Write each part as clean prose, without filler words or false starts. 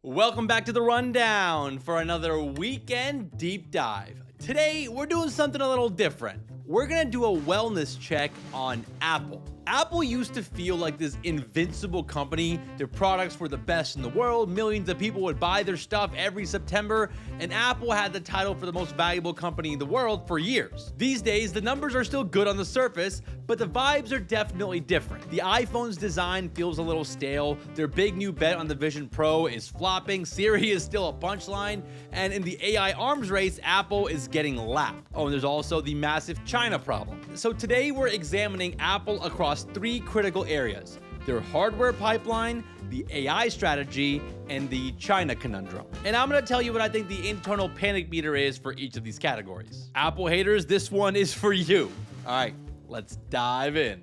Welcome back to the Rundown for another weekend deep dive. Today, we're doing something a little different. We're gonna do a wellness check on Apple. Apple used to feel like this invincible company. Their products were the best in the world. Millions of people would buy their stuff every September, and Apple had the title for the most valuable company in the world for years. These days, the numbers are still good on the surface, but the vibes are definitely different. The iPhone's design feels a little stale. Their big new bet on the Vision Pro is flopping. Siri is still a punchline, and in the AI arms race, Apple is getting lapped. Oh, and there's also the massive China problem. So today we're examining Apple across three critical areas: their hardware pipeline, the AI strategy, and the China conundrum. And I'm gonna tell you what I think the internal panic meter is for each of these categories. Apple haters, this one is for you. All right, let's dive in.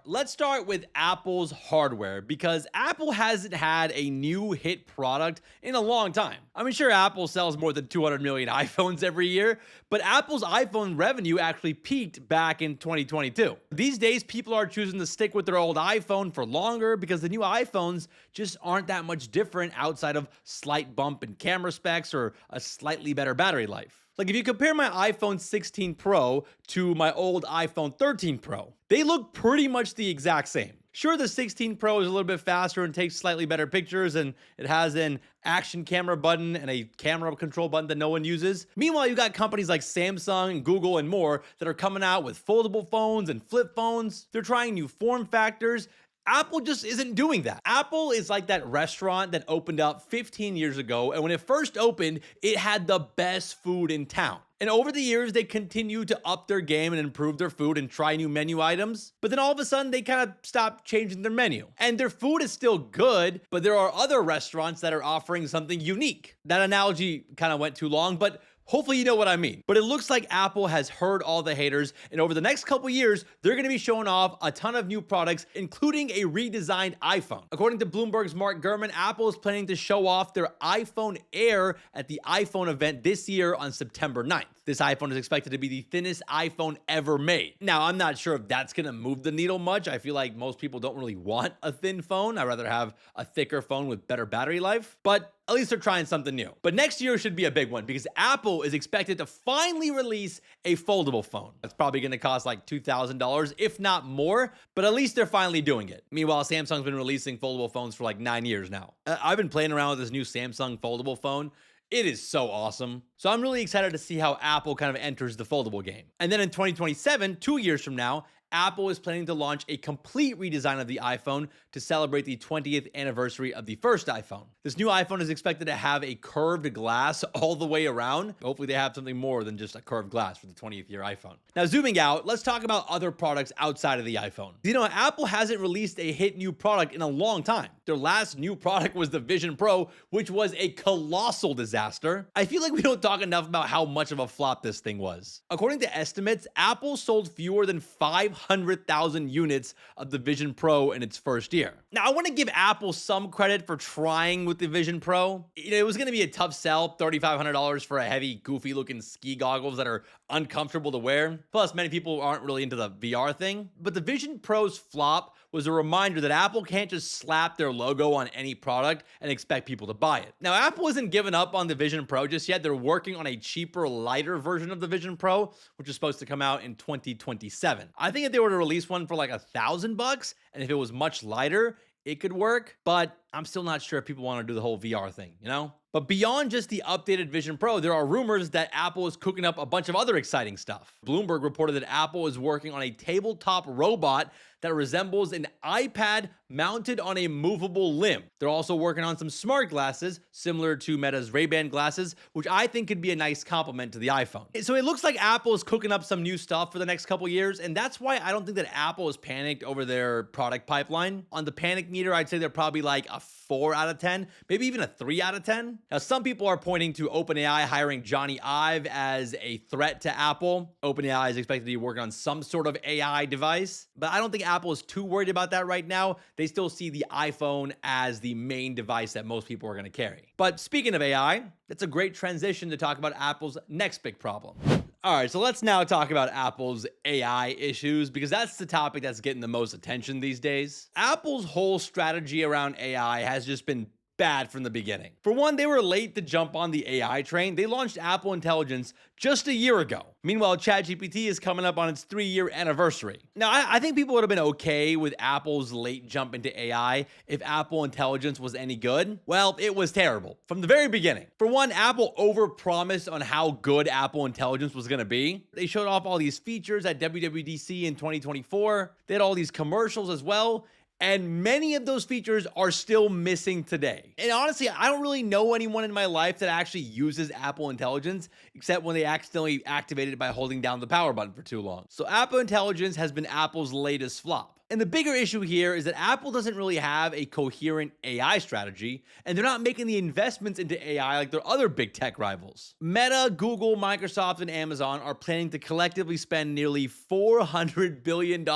Let's start with Apple's hardware, because Apple hasn't had a new hit product in a long time. I mean, sure, Apple sells more than 200 million iPhones every year, but Apple's iPhone revenue actually peaked back in 2022. These days, people are choosing to stick with their old iPhone for longer because the new iPhones just aren't that much different outside of slight bump in camera specs or a slightly better battery life. Like, if you compare my iPhone 16 Pro to my old iPhone 13 Pro, they look pretty much the exact same. Sure, the 16 Pro is a little bit faster and takes slightly better pictures, and it has an action camera button and a camera control button that no one uses. Meanwhile, you got companies like Samsung, Google, and more that are coming out with foldable phones and flip phones. They're trying new form factors. Apple just isn't doing that. Apple is like that restaurant that opened up 15 years ago, and when it first opened, it had the best food in town. And over the years, they continued to up their game and improve their food and try new menu items. But then all of a sudden, they kind of stopped changing their menu. And their food is still good, but there are other restaurants that are offering something unique. That analogy kind of went too long, but hopefully you know what I mean. But it looks like Apple has heard all the haters, and over the next couple years, they're going to be showing off a ton of new products, including a redesigned iPhone. According to Bloomberg's Mark Gurman, Apple is planning to show off their iPhone Air at the iPhone event this year on September 9th. This iPhone is expected to be the thinnest iPhone ever made. Now, I'm not sure if that's going to move the needle much. I feel like most people don't really want a thin phone. I'd rather have a thicker phone with better battery life. But at least they're trying something new. But next year should be a big one, because Apple is expected to finally release a foldable phone. That's probably going to cost like $2,000, if not more, but at least they're finally doing it. Meanwhile, Samsung's been releasing foldable phones for like 9 years now. I've been playing around with this new Samsung foldable phone. It is so awesome. So I'm really excited to see how Apple kind of enters the foldable game. And then in 2027, 2 years from now, Apple is planning to launch a complete redesign of the iPhone to celebrate the 20th anniversary of the first iPhone. This new iPhone is expected to have a curved glass all the way around. Hopefully they have something more than just a curved glass for the 20th year iPhone. Now, zooming out, let's talk about other products outside of the iPhone. You know, Apple hasn't released a hit new product in a long time. Their last new product was the Vision Pro, which was a colossal disaster. I feel like we don't talk enough about how much of a flop this thing was. According to estimates, Apple sold fewer than 500,000 units of the Vision Pro in its first year. Now, I want to give Apple some credit for trying with the Vision Pro. You know, it was going to be a tough sell, $3,500 for a heavy, goofy-looking ski goggles that are uncomfortable to wear. Plus, many people aren't really into the VR thing. But the Vision Pro's flop was a reminder that Apple can't just slap their logo on any product and expect people to buy it. Now, Apple isn't giving up on the Vision Pro just yet. They're working on a cheaper, lighter version of the Vision Pro, which is supposed to come out in 2027. I think if they were to release one for like $1,000, and if it was much lighter, it could work, but I'm still not sure if people want to do the whole VR thing, you know? But beyond just the updated Vision Pro, there are rumors that Apple is cooking up a bunch of other exciting stuff. Bloomberg reported that Apple is working on a tabletop robot that resembles an iPad mounted on a movable limb. They're also working on some smart glasses, similar to Meta's Ray-Ban glasses, which I think could be a nice complement to the iPhone. So it looks like Apple is cooking up some new stuff for the next couple years, and that's why I don't think that Apple is panicked over their product pipeline. On the panic meter, I'd say they're probably like a 4 out of 10, maybe even a 3 out of 10. Now, some people are pointing to OpenAI hiring Johnny Ive as a threat to Apple. OpenAI is expected to be working on some sort of AI device, but I don't think Apple is too worried about that right now. They still see the iPhone as the main device that most people are going to carry. But speaking of AI, that's a great transition to talk about Apple's next big problem. All right, so let's now talk about Apple's AI issues, because that's the topic that's getting the most attention these days. Apple's whole strategy around AI has just been bad from the beginning. For one, they were late to jump on the AI train. They launched Apple Intelligence just a year ago. Meanwhile, ChatGPT is coming up on its 3-year anniversary. Now, I think people would have been okay with Apple's late jump into AI if Apple Intelligence was any good. Well, it was terrible from the very beginning. For one, Apple overpromised on how good Apple Intelligence was going to be. They showed off all these features at WWDC in 2024. They had all these commercials as well. And many of those features are still missing today. And honestly, I don't really know anyone in my life that actually uses Apple Intelligence, except when they accidentally activate it by holding down the power button for too long. So Apple Intelligence has been Apple's latest flop. And the bigger issue here is that Apple doesn't really have a coherent AI strategy, and they're not making the investments into AI like their other big tech rivals. Meta, Google, Microsoft, and Amazon are planning to collectively spend nearly $400 billion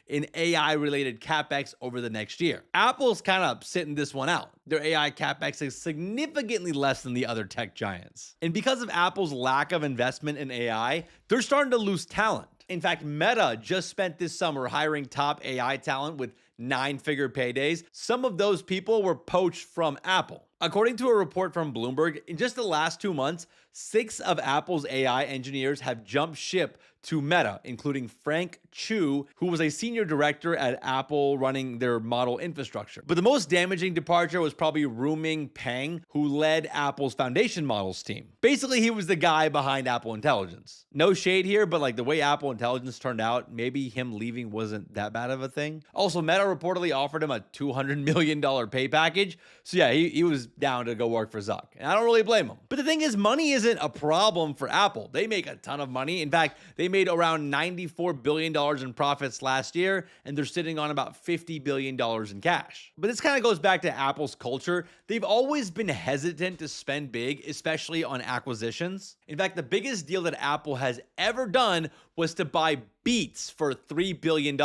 in AI-related CapEx over the next year. Apple's kind of sitting this one out. Their AI CapEx is significantly less than the other tech giants. And because of Apple's lack of investment in AI, they're starting to lose talent. In fact, Meta just spent this summer hiring top AI talent with 9-figure paydays. Some of those people were poached from Apple. According to a report from Bloomberg, in just the last 2 months, 6 of Apple's AI engineers have jumped ship to Meta, including Frank Chu, who was a senior director at Apple running their model infrastructure. But the most damaging departure was probably Ruming Pang, who led Apple's foundation models team. Basically, he was the guy behind Apple Intelligence. No shade here, but like the way Apple Intelligence turned out, maybe him leaving wasn't that bad of a thing. Also, Meta reportedly offered him a $200 million pay package. So yeah, he was down to go work for Zuck. And I don't really blame him. But the thing is, money isn't a problem for Apple. They make a ton of money. In fact, they made around $94 billion in profits last year, and they're sitting on about $50 billion in cash. But this kind of goes back to Apple's culture. They've always been hesitant to spend big, especially on acquisitions. In fact, the biggest deal that Apple has ever done was to buy Beats for $3 billion.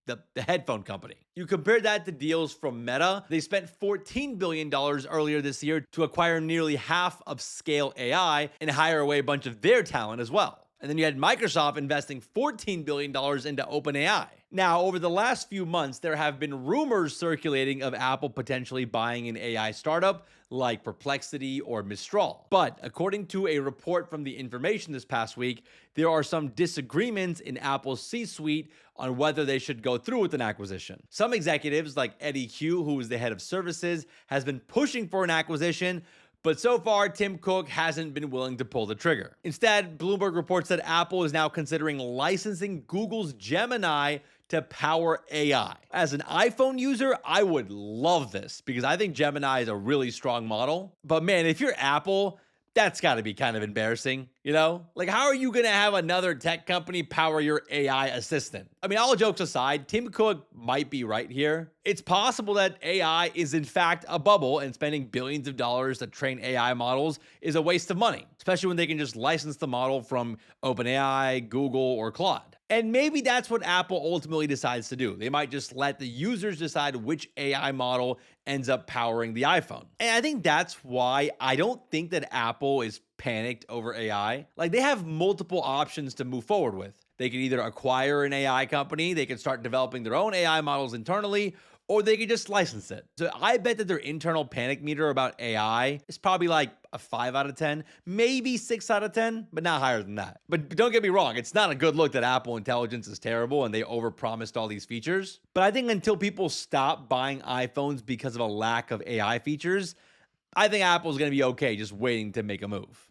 The headphone company. You compare that to deals from Meta. They spent $14 billion earlier this year to acquire nearly half of Scale AI and hire away a bunch of their talent as well. And then you had Microsoft investing $14 billion into OpenAI. Now, over the last few months, there have been rumors circulating of Apple potentially buying an AI startup like Perplexity or Mistral. But according to a report from The Information this past week, there are some disagreements in Apple's C-suite on whether they should go through with an acquisition. Some executives, like Eddie Q, who is the head of services, has been pushing for an acquisition, but so far, Tim Cook hasn't been willing to pull the trigger. Instead, Bloomberg reports that Apple is now considering licensing Google's Gemini to power AI. As an iPhone user, I would love this because I think Gemini is a really strong model. But man, if you're Apple, that's got to be kind of embarrassing, you know? Like, how are you going to have another tech company power your AI assistant? I mean, all jokes aside, Tim Cook might be right here. It's possible that AI is in fact a bubble, and spending billions of dollars to train AI models is a waste of money, especially when they can just license the model from OpenAI, Google, or Claude. And maybe that's what Apple ultimately decides to do. They might just let the users decide which AI model ends up powering the iPhone. And I think that's why I don't think that Apple is panicked over AI. Like, they have multiple options to move forward with. They could either acquire an AI company, they could start developing their own AI models internally, or they could just license it. So I bet that their internal panic meter about AI is probably like a 5 out of 10, maybe 6 out of 10, but not higher than that. But don't get me wrong, it's not a good look that Apple Intelligence is terrible and they overpromised all these features. But I think until people stop buying iPhones because of a lack of AI features, I think Apple's going to be okay just waiting to make a move.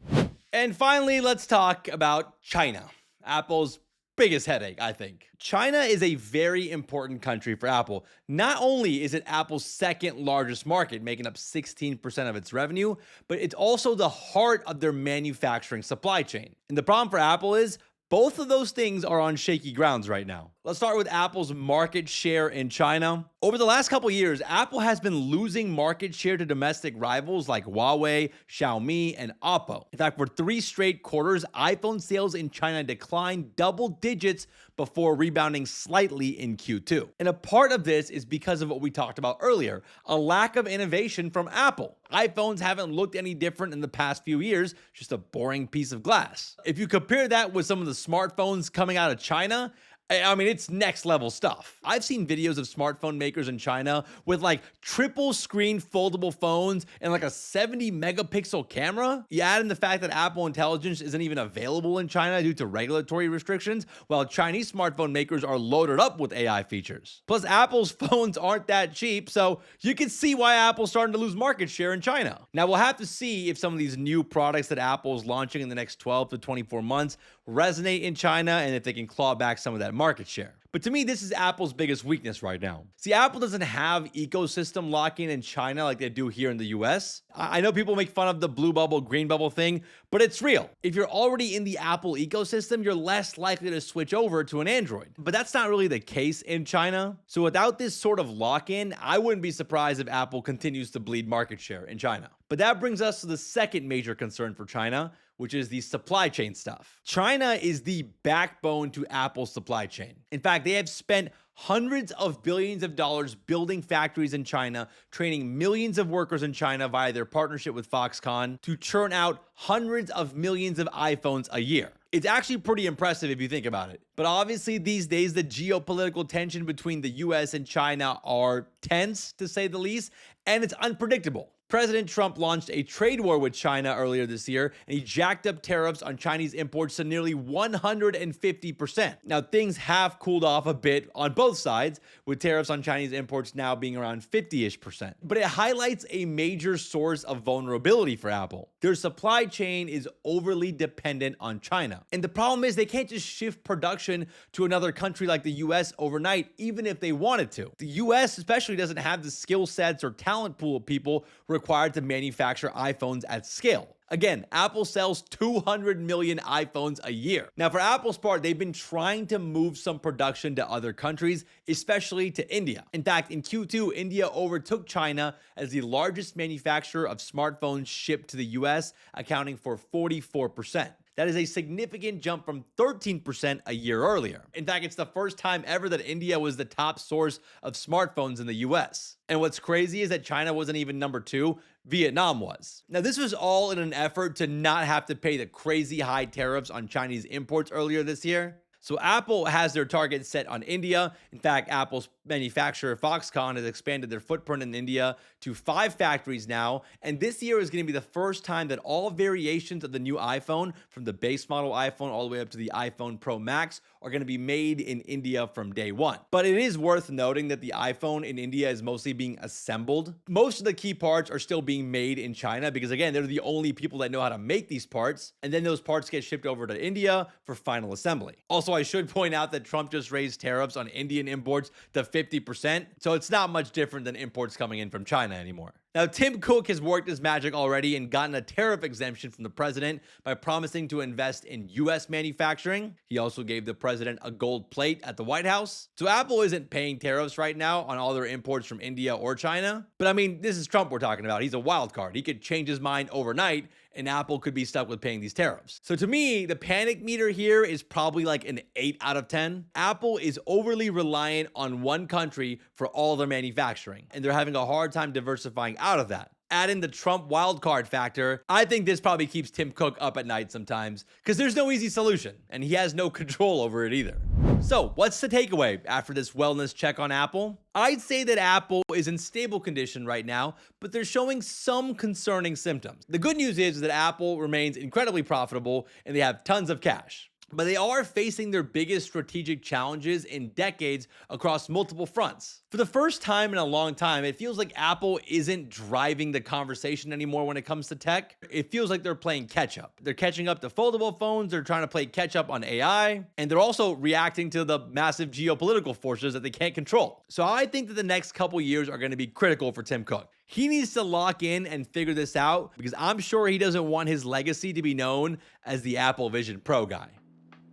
And finally, let's talk about China, Apple's biggest headache, I think. China is a very important country for Apple. Not only is it Apple's second largest market, making up 16% of its revenue, but it's also the heart of their manufacturing supply chain. And the problem for Apple is both of those things are on shaky grounds right now. Let's start with Apple's market share in China. Over the last couple years, Apple has been losing market share to domestic rivals like Huawei, Xiaomi, and Oppo. In fact, for 3 straight quarters, iPhone sales in China declined double digits before rebounding slightly in Q2. And a part of this is because of what we talked about earlier, a lack of innovation from Apple. iPhones haven't looked any different in the past few years, just a boring piece of glass. If you compare that with some of the smartphones coming out of China, I mean, it's next level stuff. I've seen videos of smartphone makers in China with like triple screen foldable phones and like a 70 megapixel camera. You add in the fact that Apple Intelligence isn't even available in China due to regulatory restrictions, while Chinese smartphone makers are loaded up with AI features. Plus, Apple's phones aren't that cheap, so you can see why Apple's starting to lose market share in China. Now, we'll have to see if some of these new products that Apple is launching in the next 12 to 24 months resonate in China and if they can claw back some of that market share. But to me, this is Apple's biggest weakness right now. See, Apple doesn't have ecosystem lock-in in China like they do here in the US. I know people make fun of the blue bubble, green bubble thing, but it's real. If you're already in the Apple ecosystem, you're less likely to switch over to an Android. But that's not really the case in China. So without this sort of lock-in, I wouldn't be surprised if Apple continues to bleed market share in China. But that brings us to the second major concern for China, which is the supply chain stuff. China is the backbone to Apple's supply chain. In fact, they have spent hundreds of billions of dollars building factories in China, training millions of workers in China via their partnership with Foxconn to churn out hundreds of millions of iPhones a year. It's actually pretty impressive if you think about it. But obviously these days, the geopolitical tension between the US and China are tense, to say the least, and it's unpredictable. President Trump launched a trade war with China earlier this year, and he jacked up tariffs on Chinese imports to nearly 150%. Now, things have cooled off a bit on both sides, with tariffs on Chinese imports now being around 50-ish%. But it highlights a major source of vulnerability for Apple. Their supply chain is overly dependent on China. And the problem is they can't just shift production to another country like the US overnight, even if they wanted to. The US especially doesn't have the skill sets or talent pool of people required to manufacture iPhones at scale. Again, Apple sells 200 million iPhones a year. Now, for Apple's part, they've been trying to move some production to other countries, especially to India. In fact, in Q2, India overtook China as the largest manufacturer of smartphones shipped to the US, accounting for 44%. That is a significant jump from 13% a year earlier. In fact, it's the first time ever that India was the top source of smartphones in the US. And what's crazy is that China wasn't even number 2, Vietnam was. Now, this was all in an effort to not have to pay the crazy high tariffs on Chinese imports earlier this year. So Apple has their target set on India. In fact, Apple's manufacturer Foxconn has expanded their footprint in India to 5 factories now. And this year is going to be the first time that all variations of the new iPhone, from the base model iPhone all the way up to the iPhone Pro Max, are going to be made in India from day one. But it is worth noting that the iPhone in India is mostly being assembled. Most of the key parts are still being made in China because, again, they're the only people that know how to make these parts. And then those parts get shipped over to India for final assembly. Also, I should point out that Trump just raised tariffs on Indian imports to 50%. So it's not much different than imports coming in from China anymore. Now, Tim Cook has worked his magic already and gotten a tariff exemption from the president by promising to invest in U.S. manufacturing. He also gave the president a gold plate at the White House. So Apple isn't paying tariffs right now on all their imports from India or China. But I mean, this is Trump we're talking about. He's a wild card. He could change his mind overnight and Apple could be stuck with paying these tariffs. So to me, the panic meter here is probably like an 8 out of 10. Apple is overly reliant on one country for all their manufacturing, and they're having a hard time diversifying out of that. Add in the Trump wildcard factor, I think this probably keeps Tim Cook up at night sometimes, because there's no easy solution, and he has no control over it either. So, what's the takeaway after this wellness check on Apple? I'd say that Apple is in stable condition right now, but they're showing some concerning symptoms. The good news is that Apple remains incredibly profitable, and they have tons of cash. But they are facing their biggest strategic challenges in decades across multiple fronts. For the first time in a long time, it feels like Apple isn't driving the conversation anymore when it comes to tech. It feels like they're playing catch up. They're catching up to foldable phones, they're trying to play catch up on AI, and they're also reacting to the massive geopolitical forces that they can't control. So I think that the next couple years are going to be critical for Tim Cook. He needs to lock in and figure this out because I'm sure he doesn't want his legacy to be known as the Apple Vision Pro guy.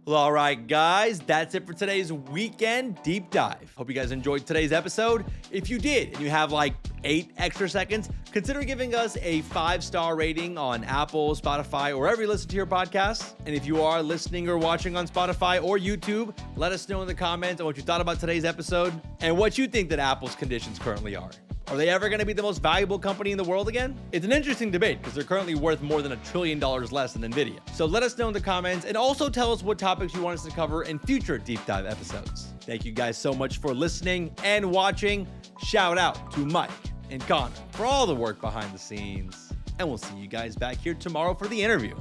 Well, all right, guys, that's it for today's weekend deep dive. Hope you guys enjoyed today's episode. If you did, and you have like 8 extra seconds, consider giving us a 5-star rating on Apple, Spotify, or wherever you listen to your podcasts. And if you are listening or watching on Spotify or YouTube, let us know in the comments on what you thought about today's episode and what you think that Apple's conditions currently are. Are they ever going to be the most valuable company in the world again? It's an interesting debate because they're currently worth more than $1 trillion less than Nvidia. So let us know in the comments and also tell us what topics you want us to cover in future deep dive episodes. Thank you guys so much for listening and watching. Shout out to Mike and Connor for all the work behind the scenes. And we'll see you guys back here tomorrow for the interview.